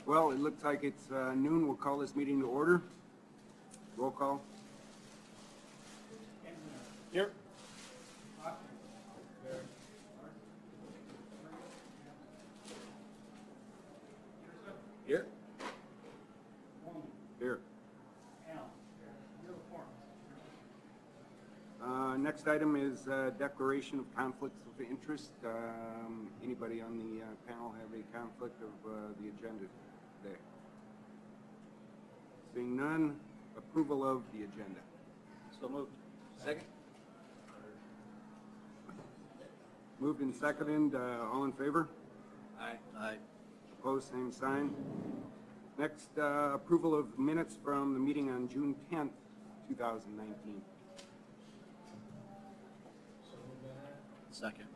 Well, it looks like it's noon. We'll call this meeting to order. Roll call. Here. Here. Here. Next item is declaration of conflicts of interest. Anybody on the panel have a conflict of the agenda today? Seeing none, approval of the agenda. So moved. Second. Moved and seconded. All in favor? Aye. Aye. Opposed, same sign. Next, approval of minutes from the meeting on June 10th, 2019. Second.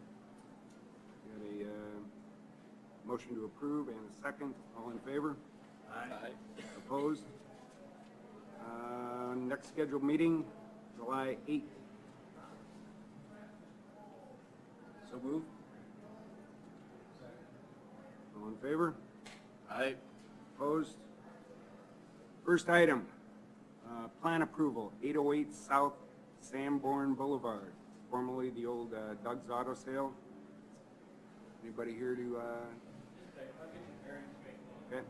Got a motion to approve and a second. All in favor? Aye. Opposed? Next scheduled meeting, July 8th. So moved. All in favor? Aye. Opposed? First item, plan approval, 808 South Sanborn Boulevard, formerly the old Doug's Auto Sale. Anybody here to, okay.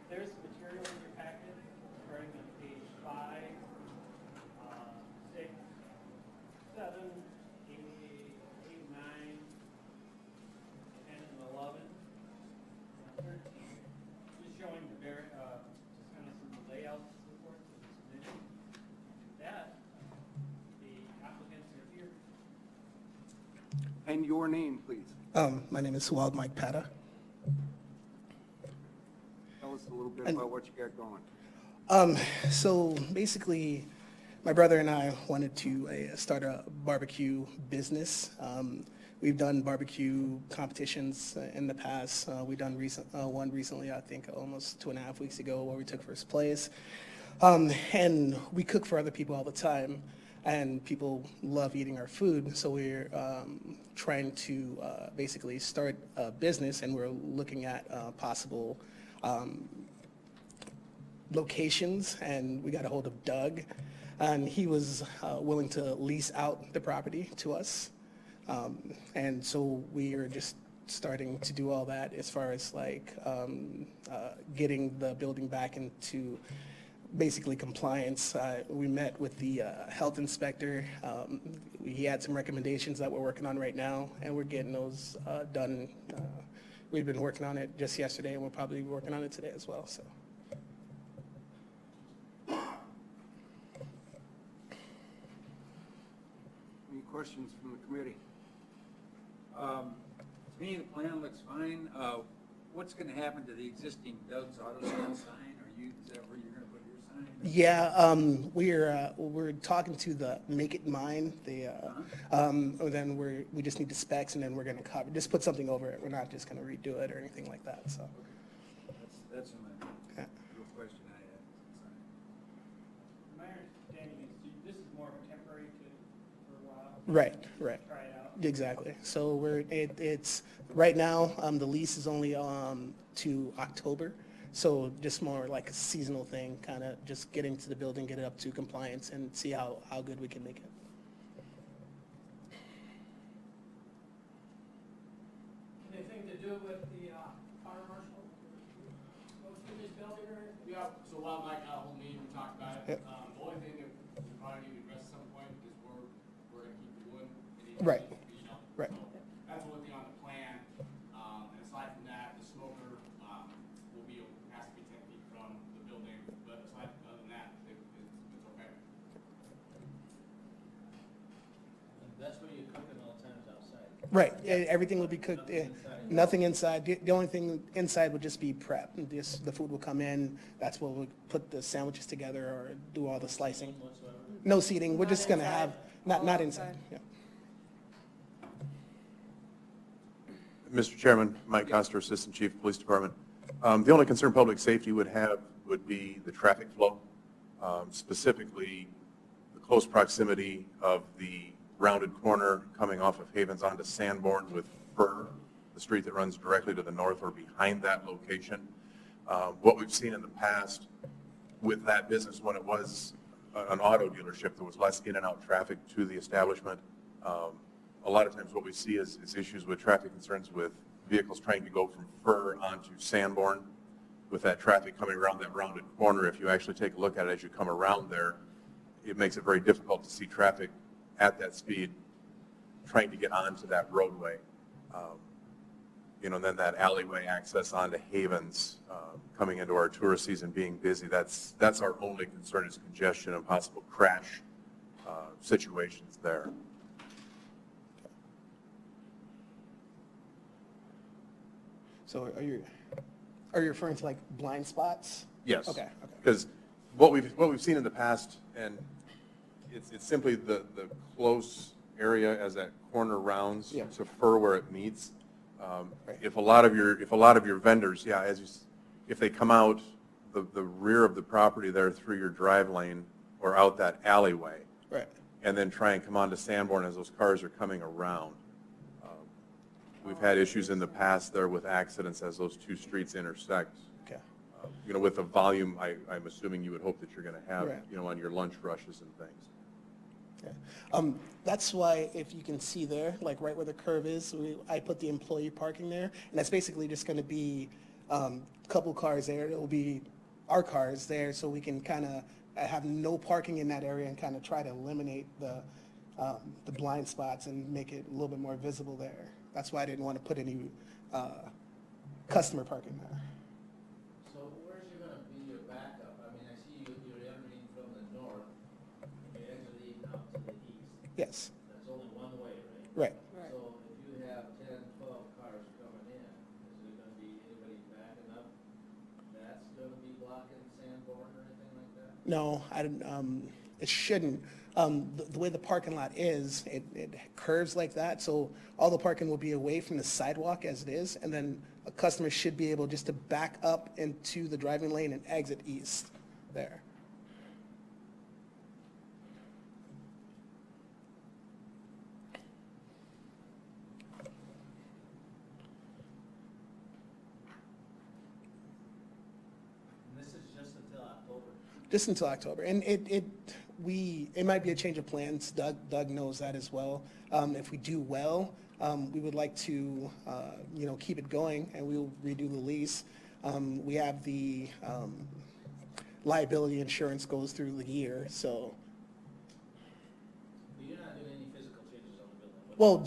There's material in your packet, starting on page 5, 6, 7, 8, 9, 10, and 11, and 13. Just showing the just kind of some layouts and so forth of the submission. That, the applicants are here. And your name, please. My name is Wild Mike Pata. Tell us a little bit about what you got going. So basically, my brother and I wanted to start a barbecue business. We've done barbecue competitions in the past. We've done one recently, I think almost 2.5 weeks ago, where we took first place. And we cook for other people all the time, and people love eating our food. So we're trying to basically start a business, and we're looking at possible locations, and we got a hold of Doug, and he was willing to lease out the property to us. And so we are just starting to do all that as far as like getting the building back into basically compliance. We met with the health inspector. He had some recommendations that we're working on right now, and we're getting those done. We've been working on it just yesterday, and we'll probably be working on it today as well. So. Any questions from the committee? To me, the plan looks fine. What's going to happen to the existing Doug's Auto Sale sign? Is that where you're going to put your sign? Yeah, we're talking to the Make It Mine. Then we just need the specs, and then we're going to just put something over it. We're not just going to redo it or anything like that. So. Okay. That's my real question I had. My understanding is this is more of a temporary for a while. Right. Try it out. Exactly. So it's right now the lease is only to October, so just more like a seasonal thing, kind of just getting to the building, get it up to compliance, and see how good we can make it. Anything to do with the fire marshal? Go through this building or? Yeah, so a while back, whole meeting, we talked about it. Yep. The only thing that we probably need to address at some point is we're gonna keep doing. Right. Right. So that's the only thing on the plan. And aside from that, the smoker, has to be 10 feet from the building, but other than that, it's okay. That's where you're cooking all the times outside. Right. Everything will be cooked. Nothing inside. The only thing inside would just be prep. The food will come in. That's where we'll put the sandwiches together or do all the slicing. No seating. We're just gonna have not inside. Yeah. Mr. Chairman, Mike Coster, Assistant Chief of Police Department. The only concern public safety would have would be the traffic flow, specifically the close proximity of the rounded corner coming off of Havens onto Sanborn with Fur. the street that runs directly to the north or behind that location. What we've seen in the past with that business, when it was an auto dealership, there was less in and out traffic to the establishment. A lot of times what we see is issues with traffic concerns with vehicles trying to go from Fur onto Sanborn. With that traffic coming around that rounded corner, if you actually take a look at it as you come around there, it makes it very difficult to see traffic at that speed trying to get onto that roadway. And then that alleyway access onto Havens, coming into our tourist season being busy, that's our only concern, is congestion and possible crash situations there. So are you referring to like blind spots? Yes. Okay. Because what we've seen in the past, and it's simply the close area as that corner rounds Yeah. to Fur where it meets. Right. If a lot of your vendors, if they come out the rear of the property there through your drive lane or out that alleyway, Right. and then try and come onto Sanborn as those cars are coming around. We've had issues in the past there with accidents as those two streets intersect. Okay. With the volume, I'm assuming you would hope that you're going to have, Right. on your lunch rushes and things. Yeah. That's why, if you can see there, like right where the curve is, I put the employee parking there, and that's basically just going to be a couple cars there. It'll be our cars there, so we can kind of have no parking in that area and kind of try to eliminate the blind spots and make it a little bit more visible there. That's why I didn't want to put any customer parking there. So where's gonna be your backup? I mean, I see you're entering from the north, and you're exiting out to the east. Yes. That's only one way, right? Right. So if you have 10, 12 cars coming in, is there gonna be anybody backing up? That's gonna be blocking Sanborn or anything like that? No, it shouldn't. The way the parking lot is, it curves like that, so all the parking will be away from the sidewalk as it is, and then a customer should be able just to back up into the driving lane and exit east there. And this is just until October. Just until October, and it might be a change of plans. Doug knows that as well. If we do well, we would like to, keep it going, and we'll redo the lease. We have the liability insurance goes through the year, so. But you're not doing any physical changes on the building? Well,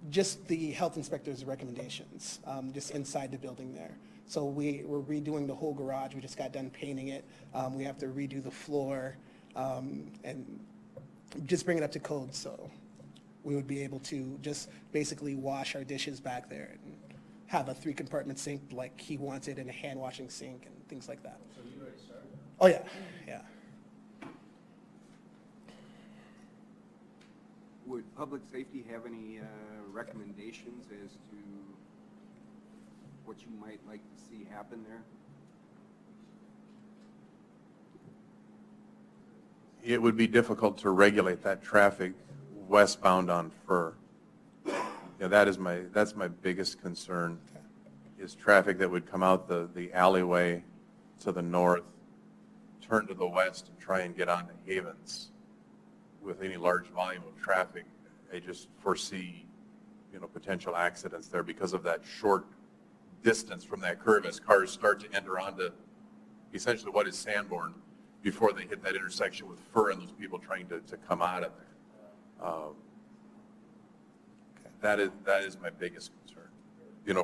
just the health inspector's recommendations, just inside the building there. So we're redoing the whole garage. We just got done painting it. We have to redo the floor, and just bring it up to code, so we would be able to just basically wash our dishes back there and have a 3-compartment sink like he wanted, and a hand washing sink and things like that. So you already started? Oh, yeah, yeah. Would public safety have any recommendations as to what you might like to see happen there? It would be difficult to regulate that traffic westbound on Fur. Yeah, that's my biggest concern, is traffic that would come out the alleyway to the north, turn to the west, and try and get onto Havens. With any large volume of traffic, I just foresee, potential accidents there because of that short distance from that curve as cars start to enter onto essentially what is Sanborn before they hit that intersection with Fur and those people trying to come out of there. That is my biggest concern,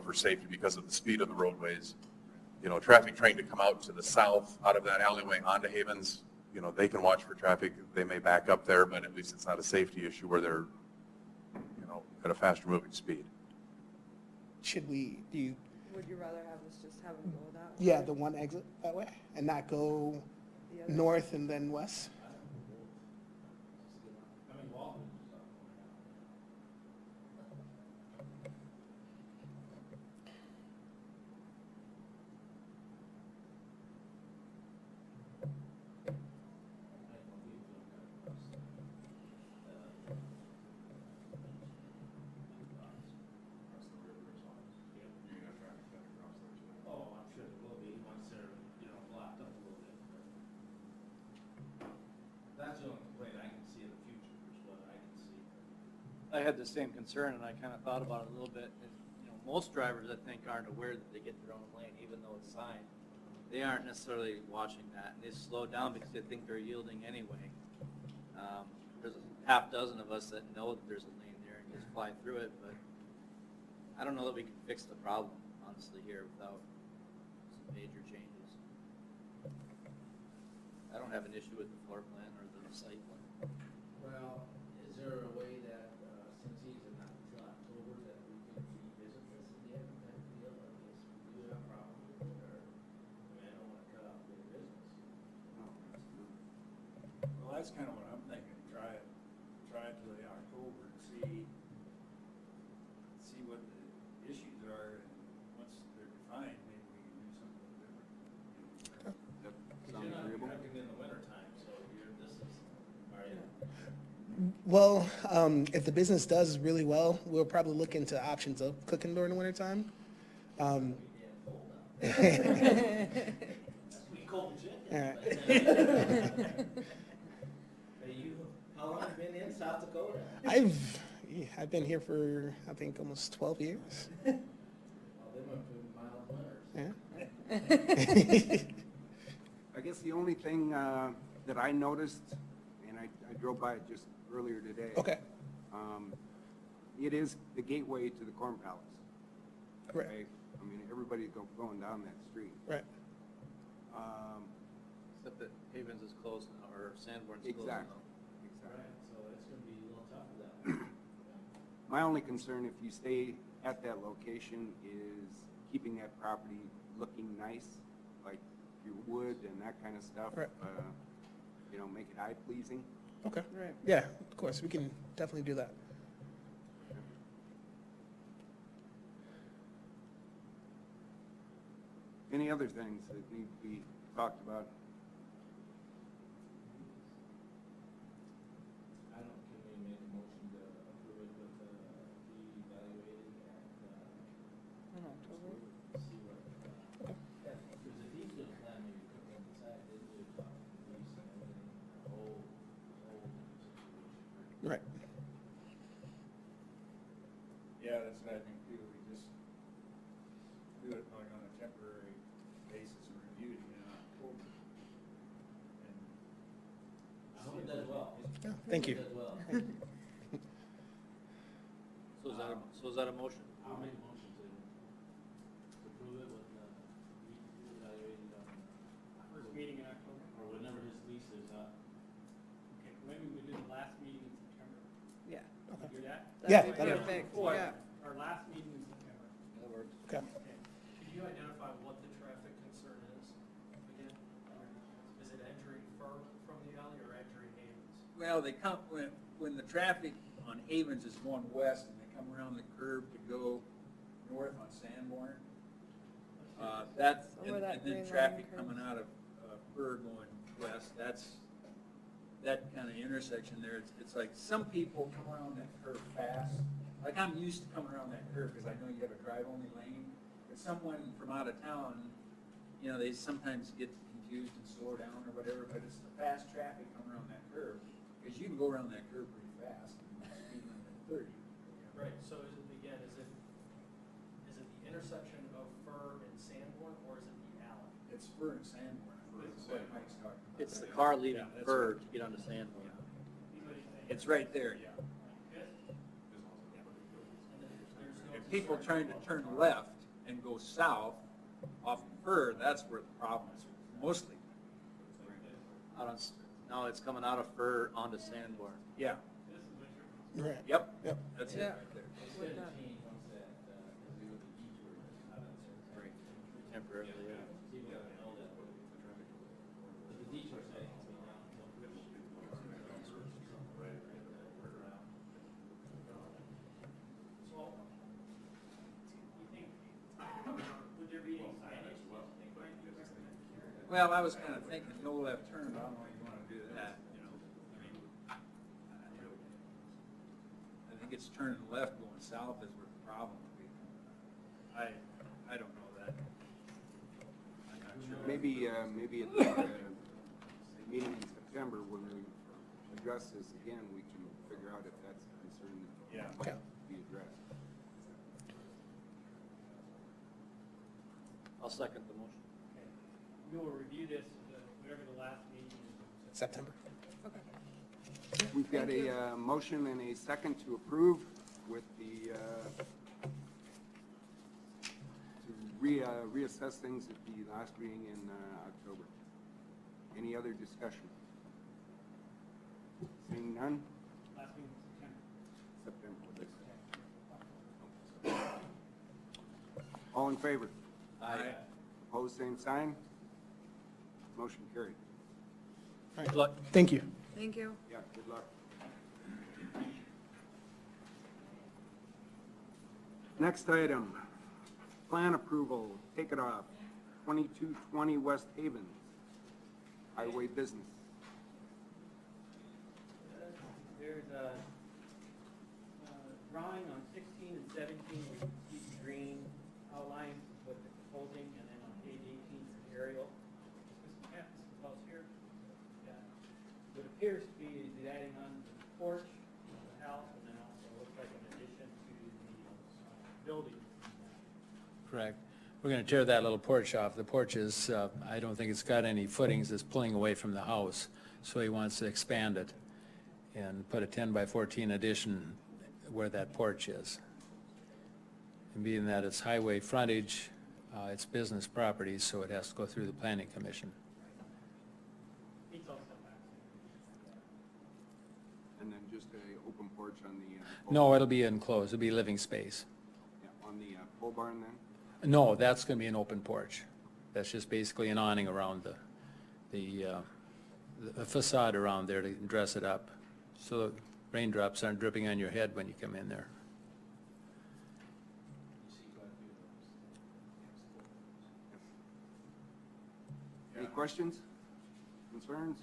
for safety because of the speed of the roadways. Traffic trying to come out to the south out of that alleyway onto Havens, they can watch for traffic. They may back up there, but at least it's not a safety issue where they're, at a faster moving speed. Would you Would you rather have us just have them go that way? yeah, the one exit that way and not go The other- north and then west? I mean, Walton is up. Across the river. had the same concern, and I kind of thought about it a little bit. And, you know, most drivers, I think, aren't aware that they get their own lane, even though it's signed. They aren't necessarily watching that, and they slow down because they think they're yielding anyway. There's a half dozen of us that know that there's a lane there and just fly through it, but I don't know that we can fix the problem, honestly, here without some major changes. I don't have an issue with the floor plan or the site plan. Well, is there a way that, since he's not until October, that we can revisit this again, type of deal, I guess, we do have a problem with it, or, I mean, I don't wanna cut off their business. Well, that's kind of what I'm thinking, try it till the October and see what the issues are, and once they're defined, maybe we can do something different. That You're sounds not agreeable. cooking in the wintertime, so this is, are you? Well, if the business does really well, we'll probably look into options of cooking during the wintertime. Um, We cold chicken. Yeah. But you, how long you been in South Dakota? I've been here for, I think, almost 12 years. Well, they went through mild winters. Yeah. I guess the only thing that I noticed, and I drove by it just earlier today. Okay. It is the gateway to the Corn Palace. Right. Okay? I mean, everybody going down that street. Right. Except that Havens is closed now, or Sanborn's closed now. Exactly. Right, Exactly. so it's gonna be a little tough for that. My only concern, if you stay at that location, is keeping that property looking nice, like your wood and that kind of stuff. Right. You know, make it eye pleasing. Okay. Right. Yeah, of course, we can definitely do that. Any other things that need to be talked about? I don't, can we make a motion to approve it with, reevaluating and, In October. see what, yeah, because if he's gonna plan, maybe put one aside, then we'll talk to the police and everything, the whole situation. Right. Yeah, that's what I think too, we just do it like on a temporary basis and review it in October. And I hope it does well. Yeah, thank you. Hope it does well. So is that a motion? I'll make a motion to approve it with, reevaluating on, First meeting in October. or whenever his lease is up. Okay, maybe we do the last meeting in September. Yeah. Can we do that? Yeah, That'd be that'd- perfect, Or yeah. Our last meeting in September. That works. Okay. Okay. Could you identify what the traffic concern is again? Is it entering from the alley or entering Havens? well, they come, when the traffic on Havens is going west and they come around the curve to go north on Sanborn, that's, So where that and then green traffic line coming out of Fur going west, that's, that kind of intersection there, it's like some people come around that curve fast. Like I'm used to coming around that curve because I know you have a drive-only lane, but someone from out of town, you know, they sometimes get confused and slow down or whatever, but it's the fast traffic coming around that curve, because you can go around that curve pretty fast, speed limit 30. Right, so is it, again, is it the intersection of Fir and Sanborn, or is it the alley? It's Fur and Sanborn, I believe, is what Mike's talking about. It's the car leaving Yeah, that's Fur right. to get onto Sanborn. It's right there, yeah. And people trying to turn left and go south off of Fur, that's where the problem is, mostly. Out on, no, it's coming out of Fur onto Sanborn. Yeah, Right. yep, Yep. that's it Yeah. right there. It's gonna change once that, because we would the detour that's out on certain. Temporarily, yeah. People don't know that. But the detour site can be down until Bridge Street. So, you think, would there be any signage that you think might be recommended? Well, I was kind of thinking no left turn, but I don't know if you want to do that, you know. I think it's turning left going south is where the problem would be. I don't know that. I'm not sure. Maybe at the meeting in September, when we address this again, we can figure out if that's a concern that Yeah. Okay. be addressed. I'll second the motion. Okay. We will review this, whatever the last meeting is. September. We've got a motion and a second to approve with the, to reassess things at the last meeting in October. Any other discussion? Seeing none? Last meeting in September. September. All in favor? Aye. Opposed, same sign? Motion carried. All Good right. luck. Thank you. Thank you. Yeah, good luck. Next item, plan approval, take it off, 2220 West Havens, highway business. There's a drawing on 16 and 17, where you can see the green outlines of what they're proposing, and then on page 18 is an aerial. This is the house here. Yeah. What appears to be is it adding on the porch of the house, and then also looks like an addition to the building. Correct. We're going to tear that little porch off. The porch is, I don't think it's got any footings, it's pulling away from the house. So he wants to expand it and put a 10 by 14 addition where that porch is. And being that it's highway frontage, it's business property, so it has to go through the planning commission. Meets all setbacks. And then just a open porch on the. No, it'll be enclosed, it'll be living space. Yeah, on the pole barn then? No, that's going to be an open porch. That's just basically an awning around the facade around there to dress it up, so the raindrops aren't dripping on your head when you come in there. Any questions, concerns?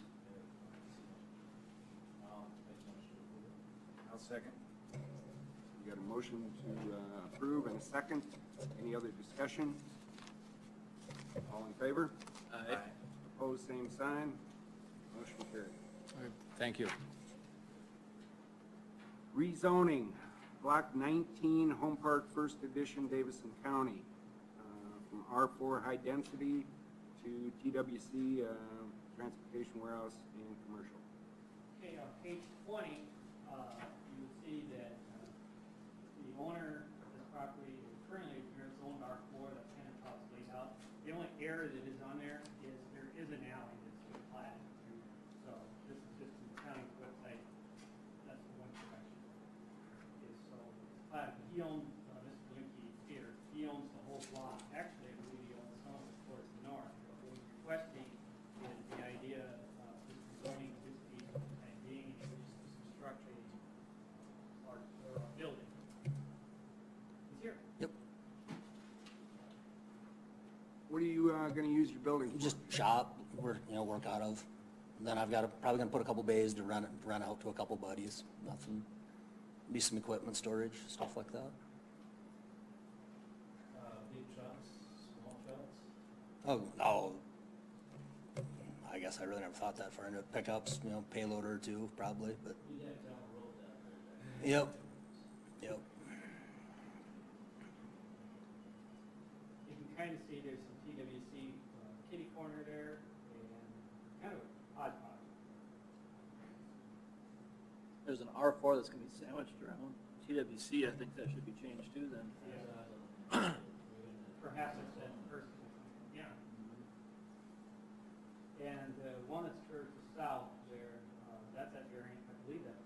I'll second. We got a motion to approve and a second. Any other discussion? All in favor? Aye. Opposed, same sign. Motion carried. Thank you. Rezoning, Block 19, Home Park First Edition, Davison County, from R4 High Density to TWC, Transportation Warehouse and Commercial. Okay, on page 20, you will see that the owner of this property is currently zoned R4, that's kind of how it's laid out. The only error that is on there is there is an alley that's been platted through. So this is just in the county website, that's the one correction. Is so it's platted, but he owns, Mr. Blinky here, he owns the whole block. Actually, I believe he owns some of it towards the north. But what we're requesting is the idea of just zoning this piece for the time being, and just to construct a large or a building. He's here. What are you going to use your building for? Just shop, work out of. And then I've got, probably gonna put a couple bays to rent out to a couple buddies. Nothing, be some equipment storage, stuff like that. Big trucks, small trucks. Oh, no. I guess I really never thought that far into it. Pickups, payloader or two, probably, but. You'd have to roll that. Yep. You can kind of see there's some TWC kitty corner there, and kind of hodgepodge. There's an R4 that's going to be sandwiched around. TWC, I think that should be changed too then. Perhaps it's that person, yeah. And one that's towards the south there, that's that variant, I believe that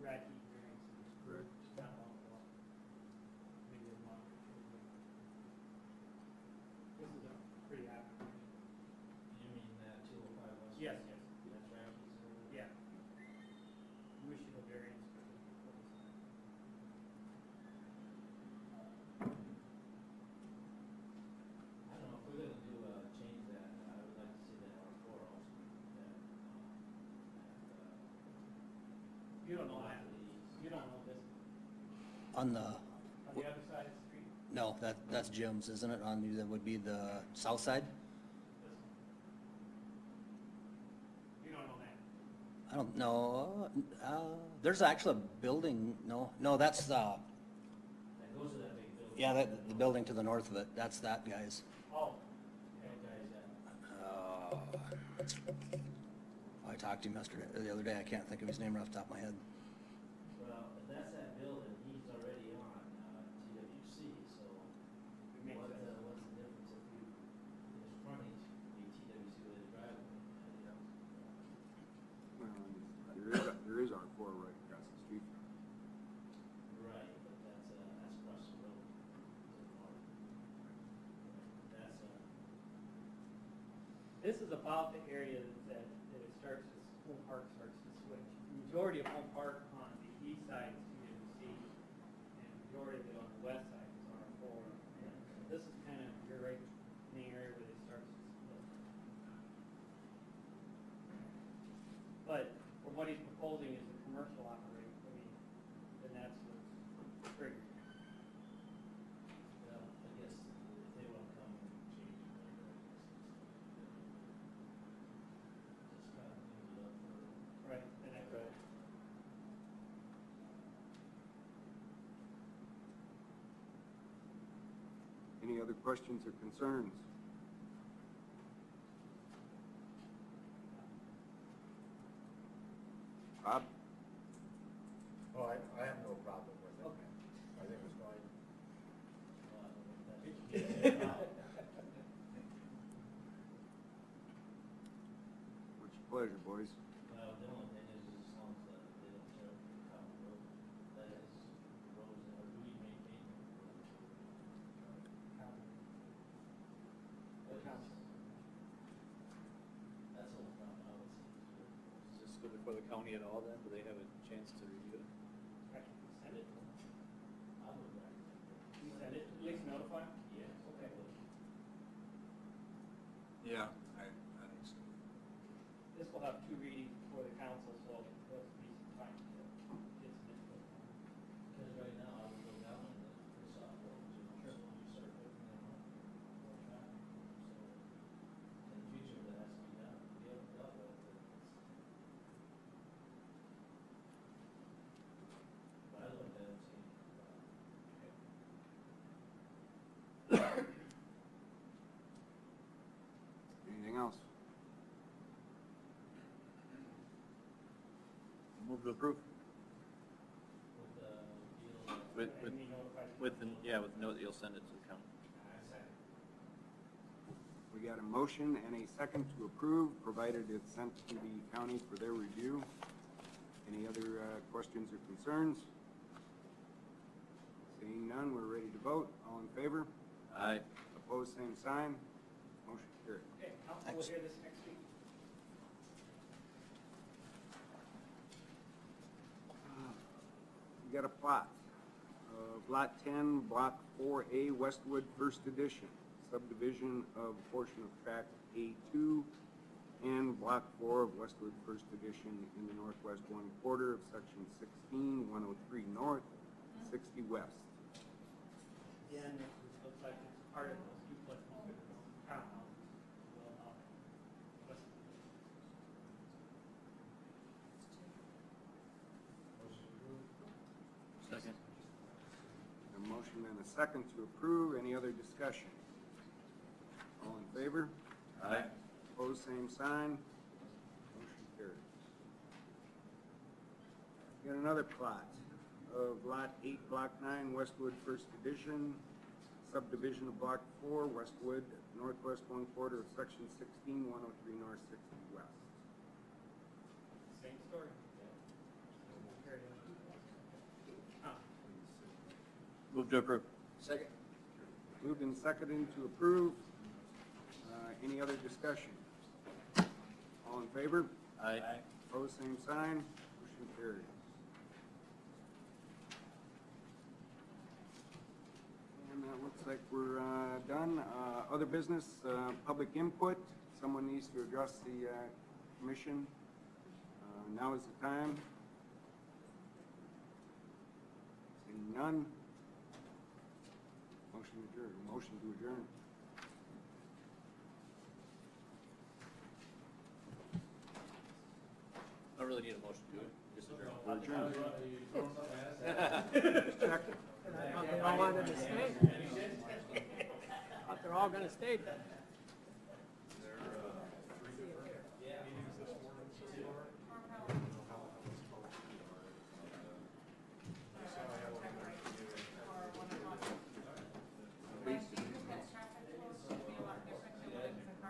rat heat variance is correct. Just not long ago. Maybe a month or two ago. This is a pretty accurate. You mean that 205 West? Yes, yes. That's right. Yeah. We should have variance for this. I don't know, if we're gonna do, change that, I would like to see that R4 also. That, You don't know that. You don't know this. On the, On the other side of the street, no, that's Jim's, isn't it? That would be the south side? this one. You don't know that. I don't know, there's actually a building, no, that's, That goes to that big building. yeah, the building to the north of it, that's that guy's. Oh, That guy's at, I talked to him the other day, I can't think of his name right off the top of my head. well, if that's that building, he's already on, TWC, so makes what's sense. the difference if you, his frontage be TWC with his driveway? There is R4 right across the street from it. Right, but that's across the road to the north. That's, this is about the area that it starts to, Home Park starts to switch. The majority of Home Park on the east side is TWC, and the majority of it on the west side is R4. And this is kind of, you're right in the area where they start to split. But from what he's proposing is a commercial operation, I mean, then that's what's triggered. well, I guess if they wanna come and change it later, I guess it's just gotta leave it up for. Right, and that's right. Any other questions or concerns? Bob? Oh, I have no problem with it. Okay. I think it's fine. What's your pleasure, boys? Well, the only thing is as long as they don't tear up the common road, that is, the roads that are, we maintain them. Or council. That's all from I would say. Is this go before the county at all then? Do they have a chance to review it? I can send it to him. I would recommend it. You send it, at least notify him? Yes. Okay. Yeah, I think so. This will have 2 readings before the council, so there'll be some time to get some input. Because right now, I would go down in the softball, and triple, you start putting them up, more traffic. So, in the future, that has to be done, we haven't dealt with it. But I looked at it and seen, Anything else? Move to approve. with the deal. With, And we notify the with the, council. yeah, with the note that you'll send it to the county. We got a motion and a second to approve, provided it's sent to the county for their review. Any other questions or concerns? Seeing none, we're ready to vote. All in favor? Aye. Opposed, same sign. Motion carried. Okay, council will hear this next week. We got a plot of Lot 10, Block 4A, Westwood, First Edition, subdivision of a portion of Tract A2 and Block 4 of Westwood, First Edition in the northwest one quarter of Section 16, 103 North, 60 West. Again, this looks like it's part of those duplex townhouses. Well, west of the- Second. A motion and a second to approve. Any other discussion? All in favor? Aye. Opposed, same sign. Motion carries. Got another plot of Lot 8, Block 9, Westwood, First Edition, subdivision of Block 4, Westwood, northwest one quarter of Section 16, 103 North, 60 West. Same story. Carry on. Move to approve. Second? Moved and seconded to approve. Any other discussion? All in favor? Aye. Opposed, same sign. Motion carries. And that looks like we're done. Other business, public input. Someone needs to address the commission. Now is the time. Seeing none. Motion to adjourn. Motion to adjourn. Not really really need a motion to it, just adjourn. We're adjourned. I thought they all wanted to stay. Thought they're all gonna stay.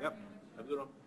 Yep. Have a good one.